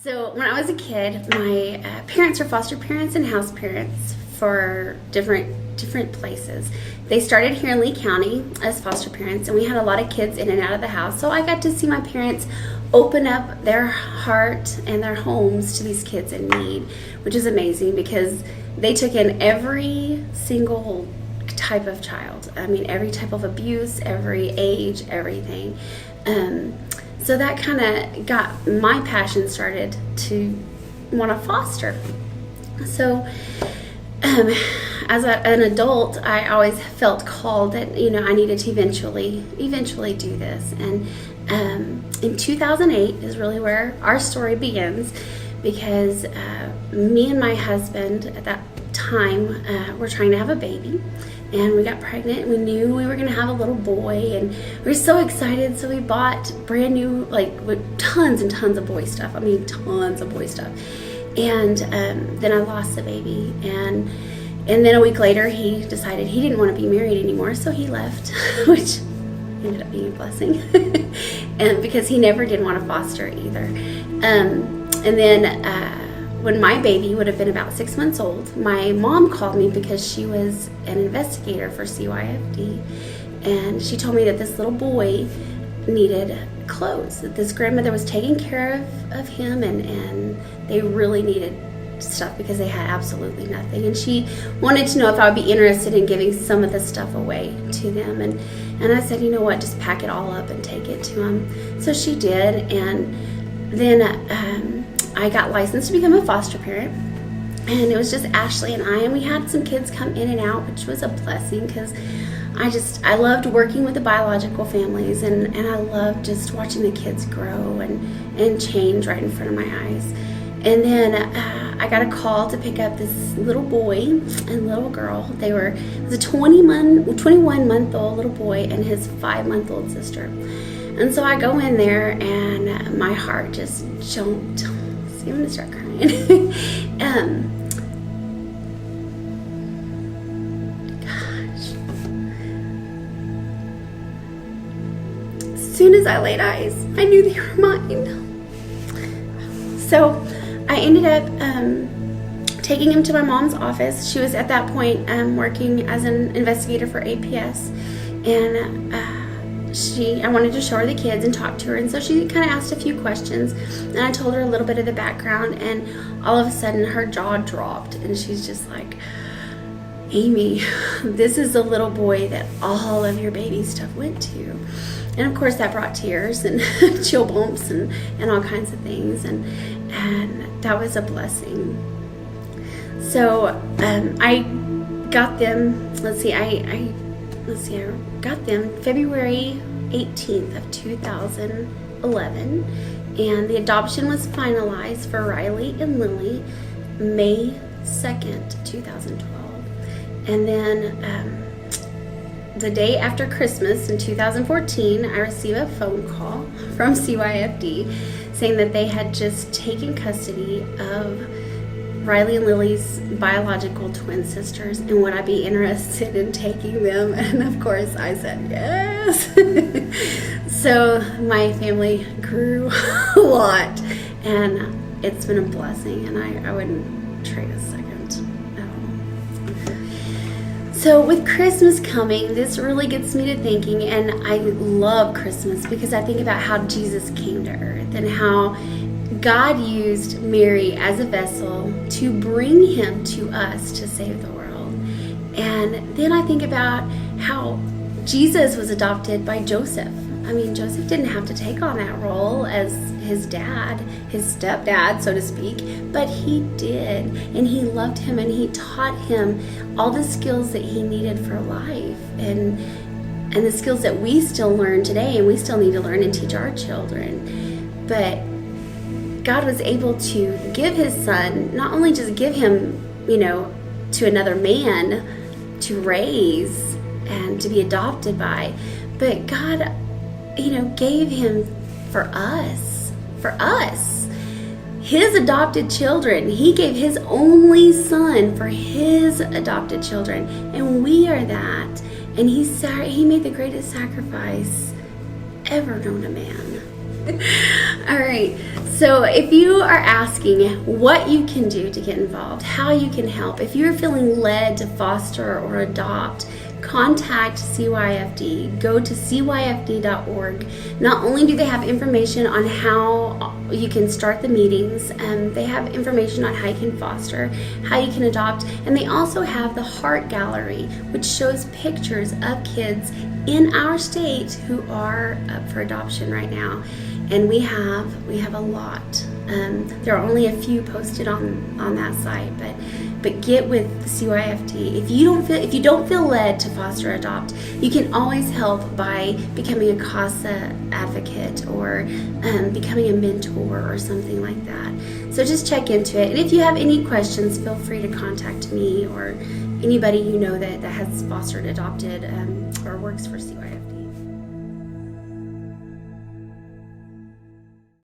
So when I was a kid, my parents were foster parents and house parents for different places. They started here in Lee County as foster parents, and we had a lot of kids in and out of the house. So I got to see my parents open up their heart and their homes to these kids in need, which is amazing because they took in every single type of child. I mean, every type of abuse, every age, everything. So that kind of got my passion started to want to foster. So as an adult, I always felt called that, I needed to eventually do this. And in 2008 is really where our story begins, because me and my husband at that time were trying to have a baby. And we got pregnant. We knew we were going to have a little boy, and we were so excited. So we bought brand new, with tons and tons of boy stuff. I mean, tons of boy stuff. And then I lost the baby. And then a week later, he decided he didn't want to be married anymore. So he left, which ended up being a blessing. And because he never did want to foster either. And then when my baby would have been about 6 months old, my mom called me because she was an investigator for CYFD, and she told me that this little boy needed clothes, that this grandmother was taking care of him, and they really needed stuff because they had absolutely nothing. And she wanted to know if I would be interested in giving some of the stuff away to them. And I said, you know what, just pack it all up and take it to them. So she did, and then I got licensed to become a foster parent, and it was just Ashley and I, and we had some kids come in and out, which was a blessing because I loved working with the biological families, and I loved just watching the kids grow and change right in front of my eyes. And then I got a call to pick up this little boy and little girl. It was a 21-month-old little boy and his 5-month-old sister. And so I go in there, and my heart just jumped. I'm gonna start crying. Gosh. As soon as I laid eyes, I knew they were mine. So I ended up taking him to my mom's office. She was at that point working as an investigator for APS, and I wanted to show her the kids and talk to her, and so she kind of asked a few questions, and I told her a little bit of the background, and all of a sudden her jaw dropped, and she's just like, Amy, this is the little boy that all of your baby stuff went to. And of course that brought tears and chill bumps and all kinds of things, and that was a blessing. So I got them, I got them February 18th of 2011, and the adoption was finalized for Riley and Lily May 2nd, 2012. And then the day after Christmas in 2014, I received a phone call from CYFD saying that they had just taken custody of Riley and Lily's biological twin sisters, and would I be interested in taking them? And of course I said yes. So my family grew a lot, and it's been a blessing, and I wouldn't trade a second at all. So with Christmas coming, this really gets me to thinking, and I love Christmas because I think about how Jesus came to earth and how God used Mary as a vessel to bring him to us to save the world. And then I think about how Jesus was adopted by Joseph. I mean, Joseph didn't have to take on that role as his dad, his stepdad, so to speak, but he did. And he loved him, and he taught him all the skills that he needed for life, and the skills that we still learn today, and we still need to learn and teach our children. But God was able to give his son, not only just give him, to another man to raise and to be adopted by, but God, gave him for us, his adopted children. He gave his only son for his adopted children, and we are that. And he made the greatest sacrifice ever known to man. All right, So if you are asking what you can do to get involved, how you can help, if you're feeling led to foster or adopt, contact CYFD. Go to cyfd.org. Not only do they have information on how you can start the meetings, they have information on how you can foster, how you can adopt, and they also have the Heart Gallery, which shows pictures of kids in our state who are up for adoption right now. And we have a lot. There are only a few posted on that site, but get with the CYFD. If you don't feel led to foster or adopt, you can always help by becoming a CASA advocate or becoming a mentor or something like that. So just check into it. And if you have any questions, feel free to contact me or anybody you know that has fostered, adopted, or works for CYFD.